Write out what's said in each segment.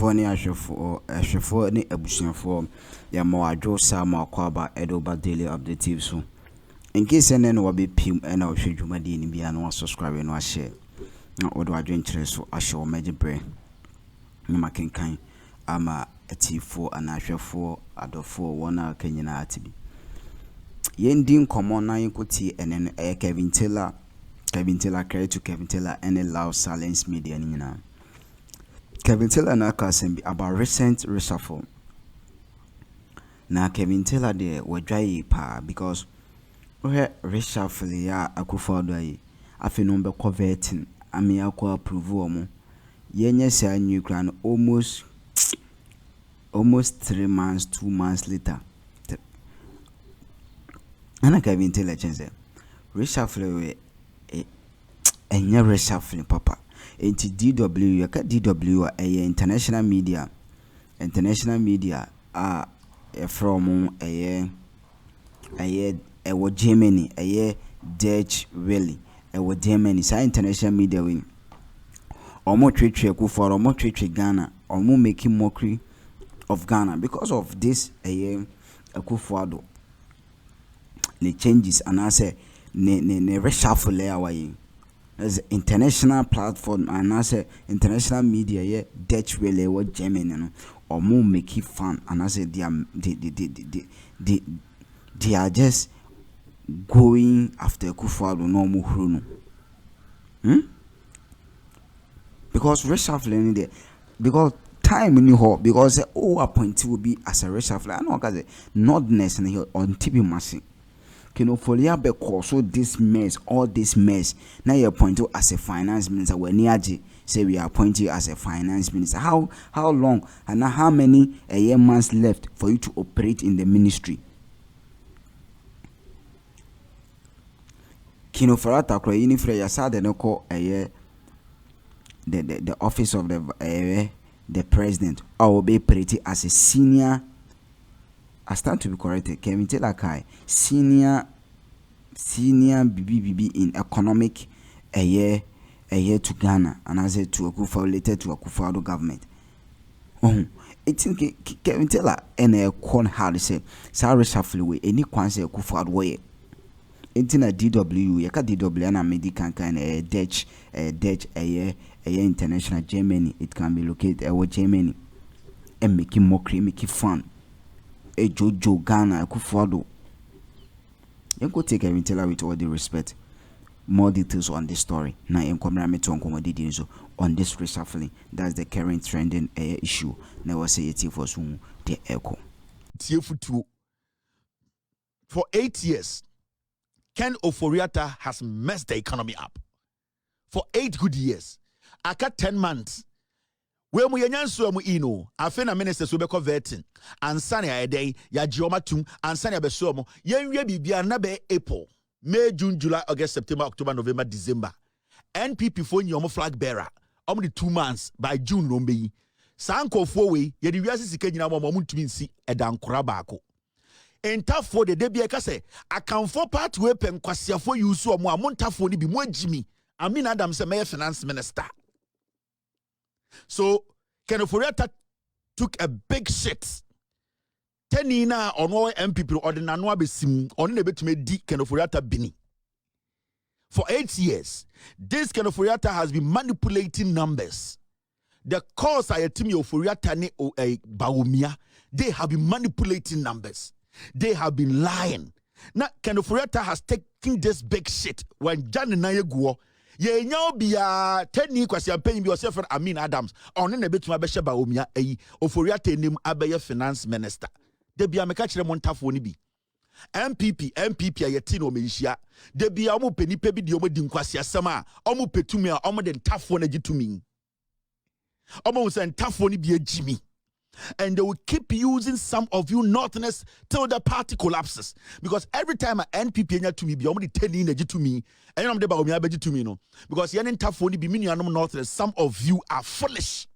Ahwefo ne abusuafo ya mo adwo sama akwaba Addo ba daily update so. In case any no be pim and I should you madi ni bia no subscribe no share. Na odo adwen kire so ahye o megibre. Ni makenkan ama atifo anahwefo adofo wona kanyina atibi. Yendi nkomo na yinkoti enen Kelvin credit to Kevin Taylor and a loud silence media nyina. Kevin Taylor na kasembi about recent reshuffle. Na Kevin Taylor de wadwaye pa because we reshuffle ya akufo do ayi afi no be converting ami akwa approve omo yenye sa new plan almost 3 months 2 months later. Ana Kevin Taylor chenze reshuffle we enye reshuffle papa enti DW yaka DW international media from ewo Germany Dutch really ewo Germany sa international media we omo twetwe akufo omo twetwe Ghana omo making mockery of Ghana because of this akufo Addo the changes and I say ne reshuffle away as international platform and I say international media Dutch really what Germany no or more make it fun and I say they are just going after Akufo-Addo no more chrono. Because reshuffling there because time in the because appointee will be as a reshuffle I know because nodness in here on TV machine. Kenofolia be so this mess, all this mess. Now you appoint you as a finance minister. When Niaji say we appoint you as a finance minister, how long and how many months left for you to operate in the ministry? Kenoforata kro yinifre ya sa de no call the office of the president. I will be pretty as a senior. I stand to be corrected. Kevin Taylor Kai, senior BBB in economic a year to Ghana, and I said to Akufo related to Akufo-Addo government. It's Kevin Taylor and a corn hard say, Sarah reshuffle way any kwanse Akufo-Addo way. It's in a DW, yaka DW and a medical kind a Dutch a international Germany. It can be located at Germany and making mockery, making fun. A Jojo Ghana Akufo-Addo. You go take Kevin Taylor with all the respect. More details on this story. Now I'm coming to on this reshuffling. That's the current trending issue. Never say it for soon. The echo. For 8 years, Ken Ofori-Atta has messed the economy up. For 8 good years. Aka 10 months. We mu yanyanso mu ino afena ministers we be converting ansane ayedey ya gioma tum ansane abeso mo yenwie bibia na be April May June July August September October November December NPP fo nyi flag bearer the 2 months by June no be sankofo we ye di wiase sika nyina mo ntumi nsi edankora baako entafo de bia ka se akanfo part we penkwasiafo yusu omo amontafo ni bi mo agimi Amin Adam se me finance minister. So, Ken Ofori-Atta took a big shit. Tenina on all MPP or the Nanwa Besim on the bit di Ken Ofori-Atta bini. For 8 years, this Ken Ofori-Atta has been manipulating numbers. The cause I team Ofori-Atta ne Baumia, they have been manipulating numbers. They have been lying. Now Ken Ofori-Atta has taken this big shit when Jan and Nayeguo. Ye nyaw bia tani kwasi ampanyi bi osef Amin Adams on na betuma be sheba omia Ofori-Atta enim abeye finance minister de bia meka kire montafo ni bi MPP ayeti no mehia de bia omo penipa bi de omo di nkwasi asem a omo petumi a omo de ntafo na gitumi omo se ntafo ni bi agimi. And they will keep using some of you northerners till the party collapses. Because every time an NPP to me, be only 10 in to me, and I'm the Baumia to me, no. Because you ain't tough for the Biminianum northerners, some of you are foolish.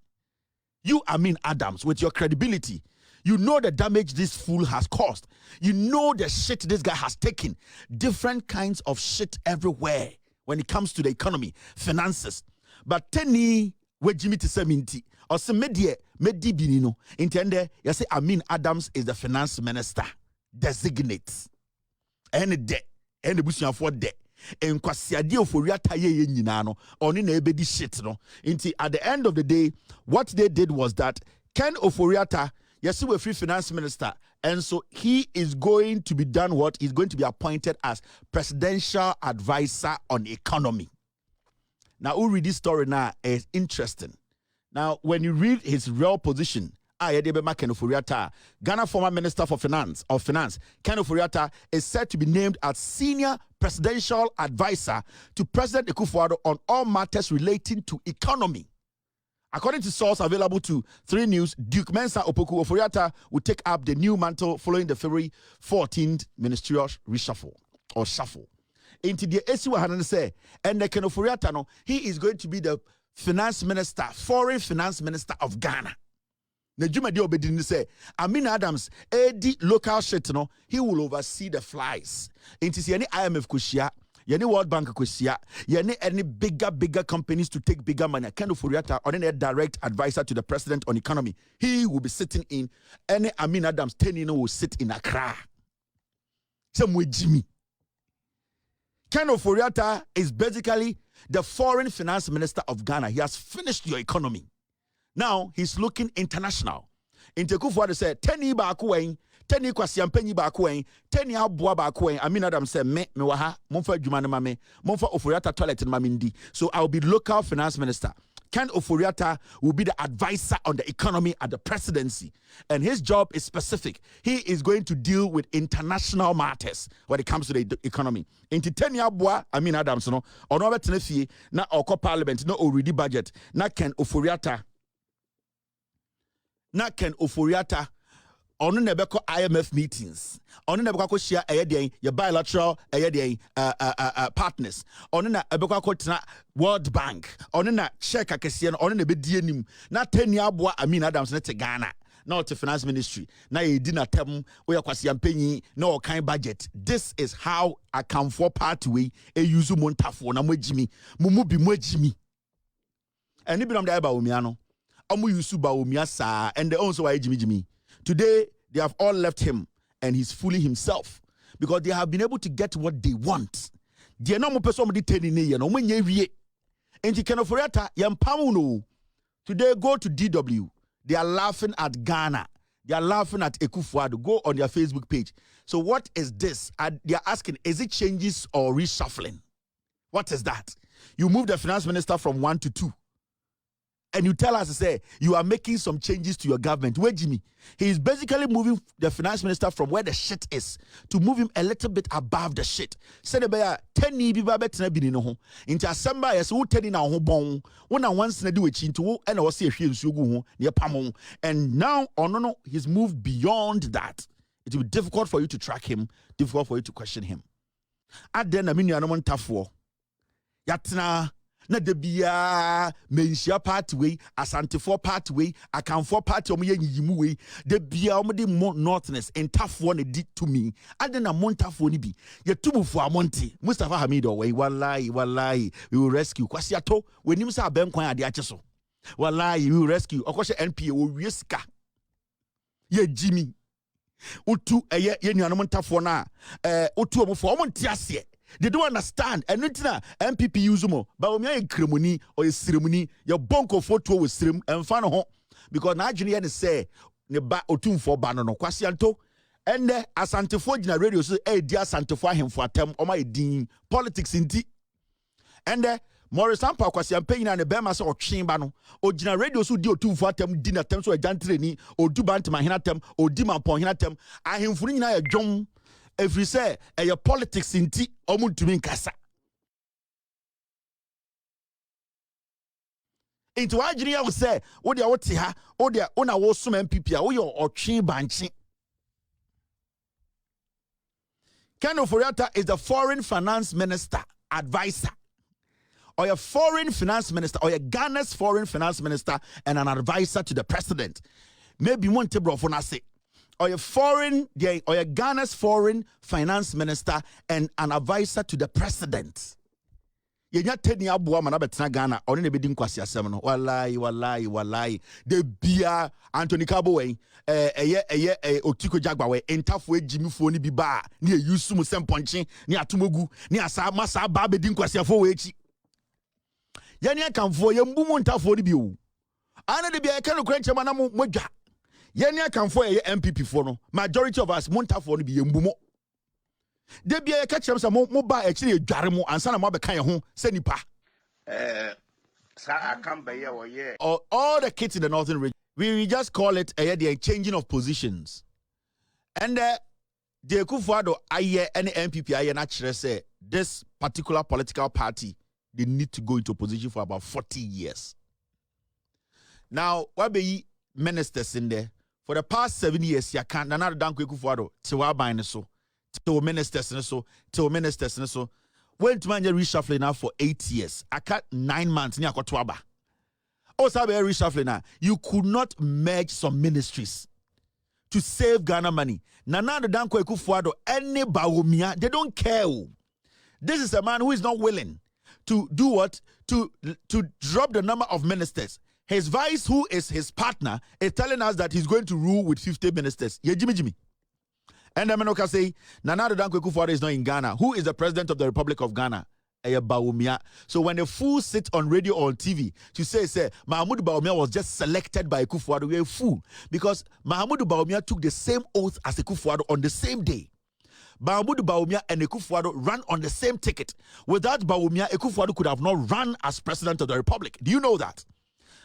You, Amin Adams, with your credibility, you know the damage this fool has caused. You know the shit this guy has taken. Different kinds of shit everywhere when it comes to the economy, finances. But Tenny, where Jimmy Tse minti. or some media medi binino intende you say Amin Adams is the finance minister designate and de and the bushia for de and kwasiade oforiata ye nyina no oni na ebedi shit no inti at the end of the day what they did was that Ken Oforiata yes we free finance minister and so he is going to be done what he's going to be appointed as presidential advisor on economy. Now who read this story now is interesting. Now when you read his real position Ken Oforiata, Ghana former minister for finance Ken Oforiata is said to be named as senior presidential advisor to President Akufo-Addo on all matters relating to economy. According to source available to 3 News, Duke Mensa Opoku Oforiata will take up the new mantle following the February 14th ministerial reshuffle or shuffle. Into the Esi say, and the Ken Oforiata no, he is going to be the finance minister, foreign finance minister of Ghana. Nejuma di obedini say, Amin Adams, edi local shit no, he will oversee the flies. Into any IMF kushia. Any World Bank kusia, any bigger companies to take bigger money. Ken Oforiata, or any direct advisor to the president on economy, he will be sitting in. Any Amin Adams tenino will sit in Accra. Somewhere Jimmy. Ken Oforiata is basically the foreign finance minister of Ghana. He has finished your economy. Now he's looking international. Into Akufo-Addo said, "Teni ba akuwen, teni kwasiampenyi ba akuwen, teni abua ba akuwen." Amin Adams said, "Me waha, monfa adwuma ma me, monfa Oforiata toilet ma me ndi." So I'll be local finance minister. Ken Oforiata will be the advisor on the economy at the presidency. And his job is specific. He is going to deal with international matters when it comes to the economy. Into 10 year boy, Amin Adams, no, or no better na oko parliament, no already budget, na Ken Oforiata. Na Ken Oforiata on nebeko IMF meetings on nebeko share your bilateral partners on na ebeko World Bank on na check Kesi on na bedie nim na 10 year boy Amin Adams na te Ghana na to finance ministry na ye di na tem we yakwasi ampenyi na o kan budget. This is how I come for part way e use montafo na mwejimi mumu bi mwejimi eni bi nam da eba omiano omu yusu ba omia sa and they also why jimi. Today, they have all left him and he's fooling himself because they have been able to get what they want. They no mo person di teni ne ye no mo nya wie. Enti Ken Oforiata yampamu no. Today go to DW. They are laughing at Ghana. They are laughing at Akufo-Addo. Go on their Facebook page. So what is this? They are asking, is it changes or reshuffling? What is that? You move the finance minister from 1 to 2. And you tell us to say you are making some changes to your government. Where Jimmy? He is basically moving the finance minister from where the shit is to move him a little bit above the shit. Said about 10 years into Assembly as who 10 in our home when I once do it into and I was see near Pamon. And now no, he's moved beyond that. It will be difficult for you to track him, difficult for you to question him. At then I mean you are no tough war. Yatna na de bia mensia part way asante for part way account for part omo yiyimu way de bia omo de northness entafo na di to me adena montafo ni bi ye tumufo amonte Mustafa Hamid way wallahi we will rescue kwasi ato wenim sa abenkwan ade ache so wallahi we will rescue okoshe NPA wo wiesika ye Jimmy utu ye nuanom ntafo na utu omo fo omo ntiase. They don't understand. And MPP use mo. But when you're kremoni or a ceremony, your bonko photo with stream and fan home because Nigerian say ne ba otum for banano kwasianto and asante for jina radio so dia asante for him for atem o my din politics inti and Morris Sampa kwasiampe na ne bema so otwen ba no o jina radio so di otum for atem din atem so ajantre ni o du bant ma hinatem o di ma pon hinatem ahemfunu nyina ya dwom. If you say your politics in tea, omuntumi nkasa. Into Nigeria will say, "Oh dear, what ha? Oh dear, ona wo sum MPP a wo your otwe banchi." Ken Oforiata is the foreign finance minister advisor, or your foreign finance minister, or your Ghana's foreign finance minister, and an advisor to the president. Maybe one table of say. Or your Ghana's foreign finance minister and an advisor to the president. Yenya teni abua mana betena Ghana oni ne bedi nkwasi asem no wallahi de bia Anthony Kabo we Otiko Jagba we entafo ejimifo ni bi ba ne yusu mu semponche ne atomogu ne asa masa ba bedi nkwasi afo we echi yene akamfo ye mbu mu ntafo ni bi o ana de bia ka no kranche mana modwa yene akamfo ye MPP fo no majority of us mu ntafo ni bi ye mbu mo de bia ye ka kyerem se mo ba e kire edware mo ansa na mo abeka ye ho se nipa all the kids in the northern region we just call it the changing of positions and the Kufuado aye any MPP aye na kire say this particular political party they need to go into opposition for about 40 years now what be ministers in there for the past 7 years ya can Nana Dankwa Kufuado tiwa ban so to ministers and so went to manage reshuffling now for 8 years. I cut 9 months near Kotwaba. Also, reshuffling now. You could not merge some ministries to save Ghana money. Nana the Dankwa Kufuado, any Bawumia, they don't care. This is a man who is not willing to do what? To drop the number of ministers. His vice, who is his partner, is telling us that he's going to rule with 50 ministers. Yeah, Jimmy. And the Menoka say, Nana Dankwa Kufuado is not in Ghana. Who is the president of the Republic of Ghana? Bawumia. So when a fool sits on radio or on TV to say, Mahmoud Bawumia was just selected by Kufuado, we're a fool. Because Mahmoud Bawumia took the same oath as Kufuado on the same day. Mahmoud Bawumia and Kufuado ran on the same ticket. Without Bawumia, Kufuado could have not run as president of the Republic. Do you know that?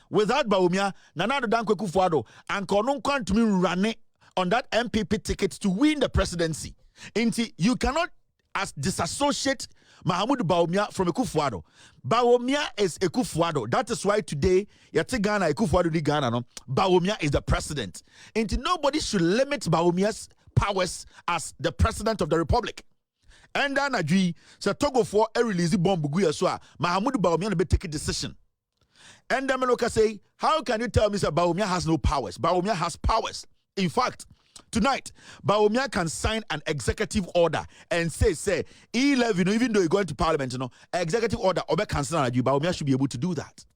Without Bawumia, Nana Dankwa Kufuado and Konon Kwantumi ran on that MPP ticket to win the presidency. You cannot disassociate Mahmoud Bawumia from Kufuado. Bawumia is Kufuado. That is why today, Yati Ghana, Kufuado di Ghana, no? Bawumia is the president. Nobody should limit Bawumia's powers as the president of the republic. And then Najee, so Togo for a release bomb Buguya Swa, Mahmoud Bawumia be take a decision. And then Meloka say, how can you tell me that Bawumia has no powers? Bawumia has powers. In fact, tonight, Bawumia can sign an executive order and say, 11, even though you're going to parliament, executive order, Obe cancel on you. Bawumia should be able to do that.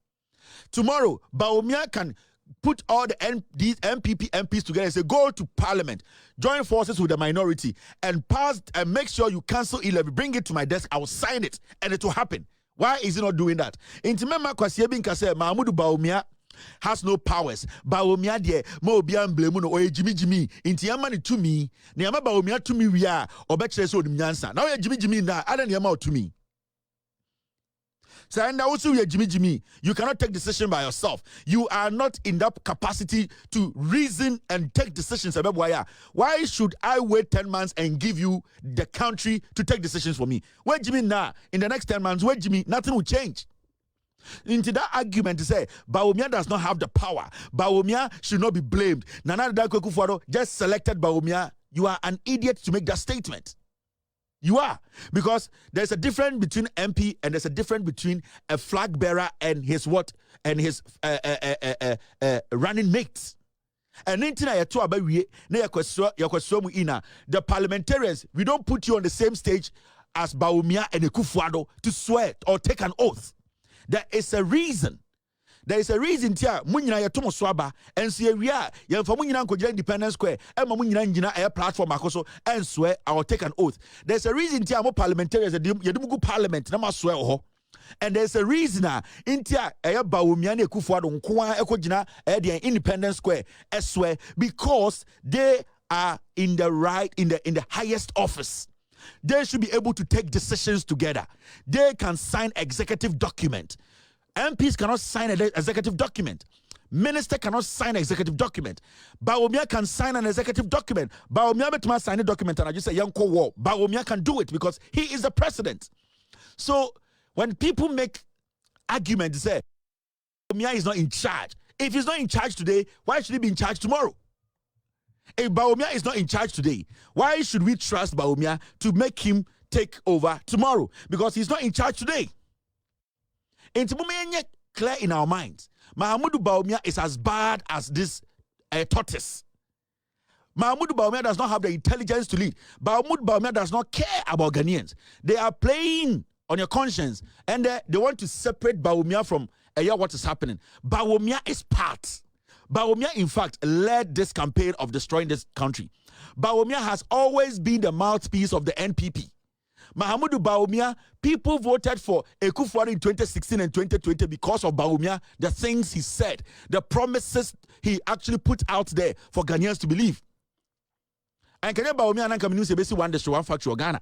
Tomorrow, Bawumia can put all these MPP MPs together and say, go to parliament, join forces with the minority, and pass and make sure you cancel 11. Bring it to my desk, I will sign it, and it will happen. Why is he not doing that? Intimema Kwasiebin Kase, Mahmoud Bawumia has no powers. Bawumia de mo bian blemu no oye Jimmy inti yama ni to me ne yama Bawumia to me we are obekere so odumnyansa na oye Jimmy na ada ne yama to me. So and also you Jimmy, you cannot take decision by yourself. You are not in that capacity to reason and take decisions. Why should I wait 10 months and give you the country to take decisions for me? Where Jimmy now in the next 10 months, where Jimmy, nothing will change. Into that argument to say Bawumia does not have the power. Bawumia should not be blamed. Nana Dankwa Kufuado just selected Bawumia. You are an idiot to make that statement. You are, because there's a difference between MP and there's a difference between a flag bearer and his what and his running mates. And the parliamentarians, we don't put you on the same stage as Bawumia and Kufuado to swear or take an oath. There is a reason. There is a reason tia munyina yetomo swaba enso awia yemfa munyina nkogya Independence Square ema munyina ngina a platform akoso and swear I will take an oath. There's a reason tia mo parliamentarians yedumugu parliament na ma swear ho. And there's a reason intia Bawumia ne Kufuado nkoa ekogina the Independence Square swear because they are in the highest office. They should be able to take decisions together. They can sign executive document. MPs cannot sign an executive document. Minister cannot sign an executive document. Bawumia can sign an executive document. Bawumia betuma sign a document and I just say Yanko War. Bawumia can do it because he is the president. So when people make arguments, say Bawumia is not in charge. If he's not in charge today, why should he be in charge tomorrow? If Bawumia is not in charge today, why should we trust Bawumia to make him take over tomorrow? Because he's not in charge today. It's clear in our minds. Mahmoud Bawumia is as bad as this tortoise. Mahmoud Bawumia does not have the intelligence to lead. Mahmoud Bawumia does not care about Ghanaians. They are playing on your conscience, and they want to separate Bawumia from what is happening. Bawumia is part. Bawumia, in fact, led this campaign of destroying this country. Bawumia has always been the mouthpiece of the NPP. Mahamudu Bawumia, people voted for Akufo-Addo in 2016 and 2020 because of Bawumia, the things he said, the promises he actually put out there for Ghanaians to believe. And Kenya Bawumia and Kaminim say basi one district, one factory Ghana.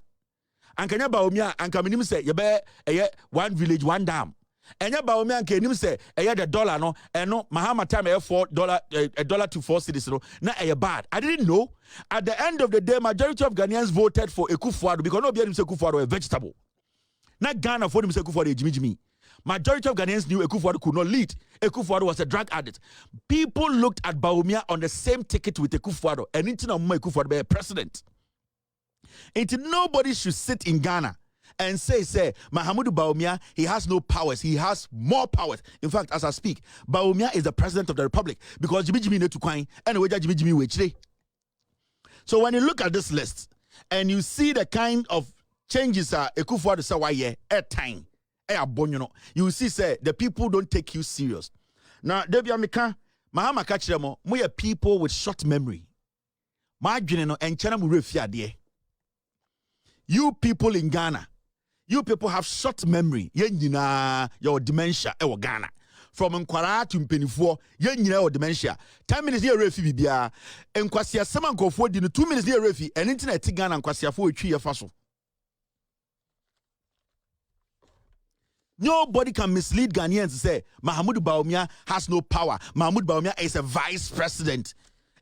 And Kenya Bawumia and Kaminim say yebe one village, one dam. And ya Bawumia and Kenim say the dollar no and no Mahama time $4 $1 to 4 cedis no na bad. I didn't know. At the end of the day, majority of Ghanaians voted for Akufo-Addo because nobody him say Akufo-Addo a vegetable. Not Ghana for him say Akufo-Addo Jimmy. Majority of Ghanaians knew Akufo-Addo could not lead. Akufo-Addo was a drug addict. People looked at Bawumia on the same ticket with Akufo-Addo and into Akufo-Addo be a president. Until nobody should sit in Ghana and say, Mahamudu Bawumia, he has no powers. He has more powers. In fact, as I speak, Bawumia is the president of the republic because Jimmy need to coin anyway. Jimmy wage. So when you look at this list and you see the kind of changes Akufo-Addo say why at time, you see the people don't take you serious. Now, Debbie Amika, Mahama Kachiremo, we are people with short memory. Marginal and Chana. You people in Ghana, you people have short memory. Your dementia, Ghana. From Nkwara to Mpenifuo, your dementia. 10 minutes here, refi bibia. Nkwasia seman kofo di 2 minutes here, refi. And internet Ghana nkwasia fo etwi ye faso. Nobody can mislead Ghanaians to say Mahamudu Bawumia has no power. Mahamudu Bawumia is a vice president.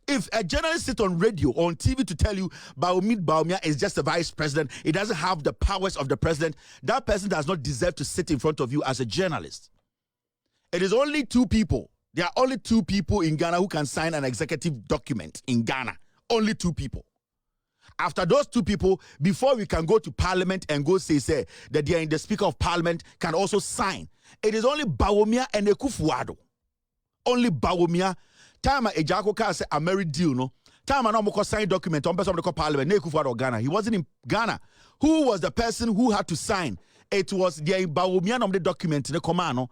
If a journalist sits on radio or on TV to tell you Bawumia is just a vice president, it doesn't have the powers of the president, that person does not deserve to sit in front of you as a journalist. It is only two people. There are only two people in Ghana who can sign an executive document in Ghana. Only two people. After those two people, before we can go to parliament and go say that they are in the speaker of parliament can also sign. It is only Bawumia and Akufo-Addo. Only Bawumia. Time a Jaco can say a married deal, no. Time an almost sign document on person of the parliament, Akufo-Addo Ghana. He wasn't in Ghana. Who was the person who had to sign? It was the Bawumia of the document in the command.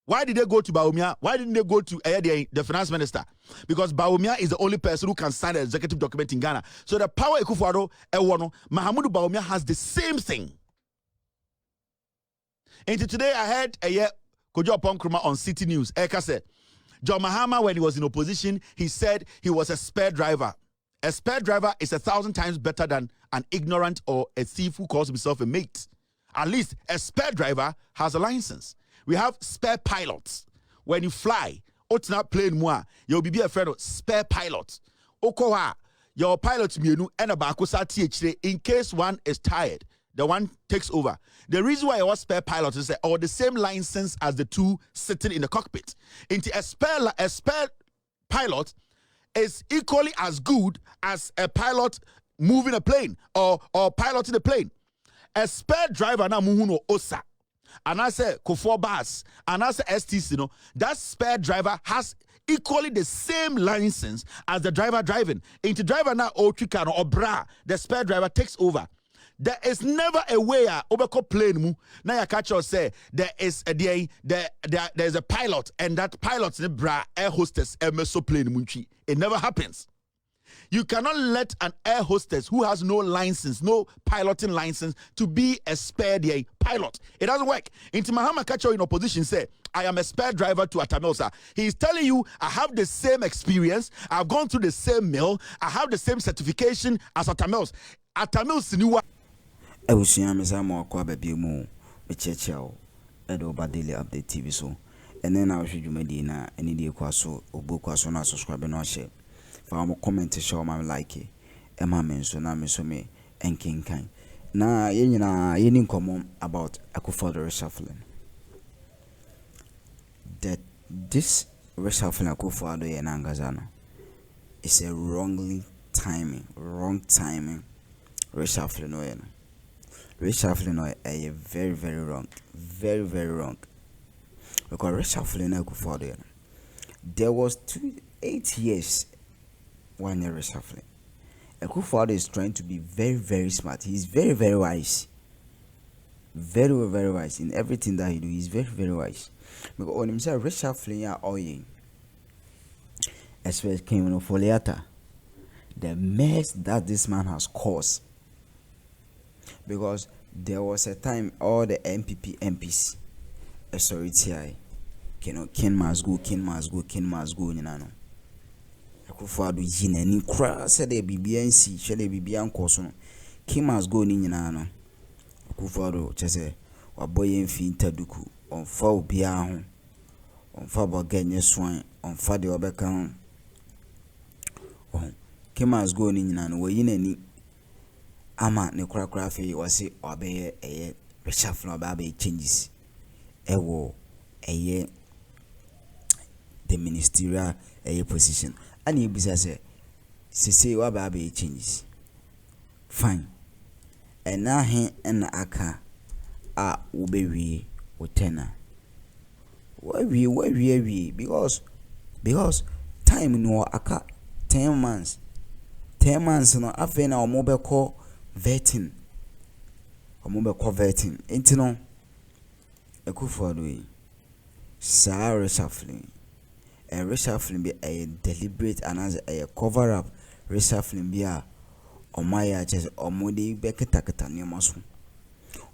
Why did they go to Bawumia? Why didn't they go to the finance minister? Because Bawumia is the only person who can sign the executive document in Ghana. So the power Akufo-Addo Mahamudu Bawumia has the same thing. And today I heard Kojo Akroma on City News. Eka said, John Mahama, when he was in opposition, he said he was a spare driver. A spare driver is 1,000 times better than an ignorant or a thief who calls himself a mate. At least a spare driver has a license. We have spare pilots. When you fly, it's not plane moi, you'll be a friend of spare pilots. Okoha, your pilot in case one is tired, the one takes over. The reason why I was spare pilot is that the same license as the two sitting in the cockpit. Into a spare pilot is equally as good as a pilot moving a plane or piloting a plane. A spare driver na muhuno osa. And I say Kofor Bas, and I say STC, that spare driver has equally the same license as the driver driving. Into driver now or bra, the spare driver takes over. There is never a way over plane mu. Now you catch us say there is a pilot and that pilot's the bra air hostess MSO plane munchi. It never happens. You cannot let an air hostess who has no license, no piloting license, to be a spare pilot. It doesn't work. Into Mahama Kacho in opposition say, I am a spare driver to Atamelsa. He is telling you, I have the same experience. I've gone through the same mill. I have the same certification as Atamels. Atamels knew what. Ebusiamizamo kwa baby mu mechechao Addo Daily Update TV so and then I should you medina any day kwaso obo kwaso na subscribe no share for mo comment show my like e ma men so na me so me enkinkan na yenyina yeni nkomo about Akufo-Addo reshuffling that this reshuffling Akufo-Addo ye na ngazano is a wrong timing reshuffling no ye no reshuffling is very, very wrong. Very, very wrong. Because reshuffling Akufo-Addo, there was 8 years 1 year reshuffling. Akufo-Addo is trying to be very, very smart. He's very, very wise. very very wise in everything that he do. He's very very wise because on himself reshuffling ya oye especially came for later the mess that this man has caused, because there was a time all the MPP MPs sorry TI king must go, king must go, king must go, you know. Akufo-Addo yina ni kra said the bibia nsi hwele bibia nkoso no king must go ni nyina no. Akufo-Addo chese waboye mfi ntaduku onfa obia ho, onfa bogenye swan, onfa de obeka ho. King must go ni nyina no wayina ni ama ne kra fe wase obeye reshuffle obabe changes ewo the ministerial position. And you say what baby changes. Fine. And now he and aka ubewi utena. Why we because time no aka 10 months. 10 months no afe na omobe call vetting. Enti no Akufo-Addo sa reshuffling. A reshuffling be a deliberate and as a cover up reshuffling be a omaya just omode bekatakata nyomaso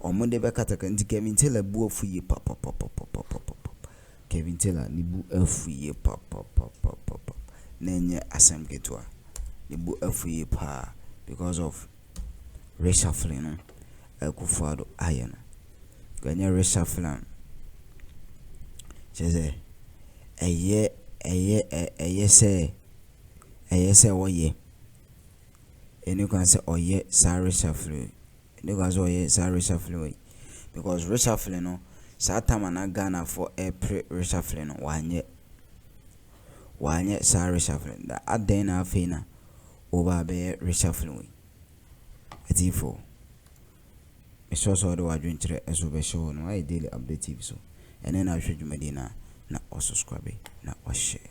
omode bekataka nti Kelvin Taylor bu afuye papa Kelvin Taylor ni bu afuye papa nenye asem ketwa ni bu afuye pa because of reshuffling no Akufo-Addo ayana ganya reshuffling cheze eye say oye eni kan say oye sa reshuffle eni kan say oye sa reshuffle because reshuffle no sa time na Ghana for April reshuffle no wanye sa reshuffle da aden na afina oba be reshuffle etifo so do adwenkyere eso be show no I daily update TV so ene na hwedwumadi na subscribe na share.